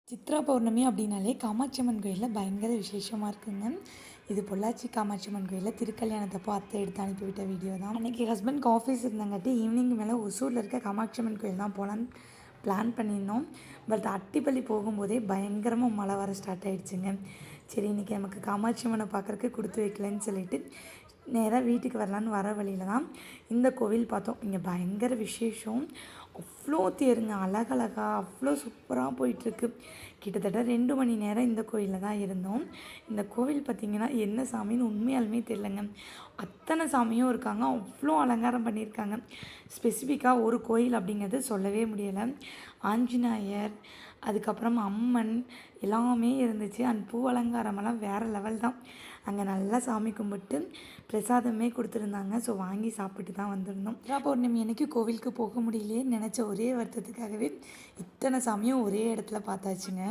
சித்ரா பௌர்ணமி அப்படின்னாலே காமாட்சி அம்மன் கோயிலில் பயங்கர விசேஷமாக இருக்குங்க. இது பொள்ளாச்சி காமாட்சி அம்மன் கோயிலில் திருக்கல்யாணத்தப்போ அத்தை எடுத்து அனுப்பிவிட்ட வீடியோ தான். அன்றைக்கி ஹஸ்பண்ட்க்கு ஆஃபீஸ் இருந்தாங்காட்டி ஈவினிங் மேலே ஒசூரில் இருக்க காமாட்சி அம்மன் கோயில் தான் போகலான்னு பிளான் பண்ணியிருந்தோம். பட் அட்டிப்பள்ளி போகும்போதே பயங்கரமாக மழை வர ஸ்டார்ட் ஆகிடுச்சுங்க. சரி இன்றைக்கி நமக்கு காமாட்சி அம்மனை பார்க்குறக்கு கொடுத்து வைக்கலன்னு சொல்லிட்டு நேராக வீட்டுக்கு வரலான்னு வர வழியில் தான் இந்த கோவில் பார்த்தோம். இங்கே பயங்கர விசேஷம், அவ்வளோ தேருங்க, அழகழகாக அவ்வளோ சூப்பராக போயிட்டுருக்கு. கிட்டத்தட்ட 2 மணி நேரம் இந்த கோயிலில் தான் இருந்தோம். இந்த கோவில் பார்த்திங்கன்னா என்ன சாமின்னு உண்மையாலுமே தெரிலங்க. அத்தனை சாமியும் இருக்காங்க, அவ்வளோ அலங்காரம் பண்ணியிருக்காங்க. ஸ்பெசிஃபிக்காக ஒரு கோயில் அப்படிங்கிறது சொல்லவே முடியலை. ஆஞ்சநேயர், அதுக்கப்புறம் அம்மன் எல்லாமே இருந்துச்சு. அண்ட் பூ அலங்காரமெல்லாம் வேறு லெவல் தான். அங்கே நல்லா சாமி கும்பிட்டு பிரசாதமே கொடுத்துருந்தாங்க. ஸோ வாங்கி சாப்பிட்டு தான் வந்திருந்தோம். சித்ரா பௌர்ணமி அன்னைக்கு கோவிலுக்கு போக முடியலையே நினச்ச ஒரே வருத்தத்துக்காகவே இத்தனை சாமியும் ஒரே இடத்துல பார்த்தாச்சுங்க.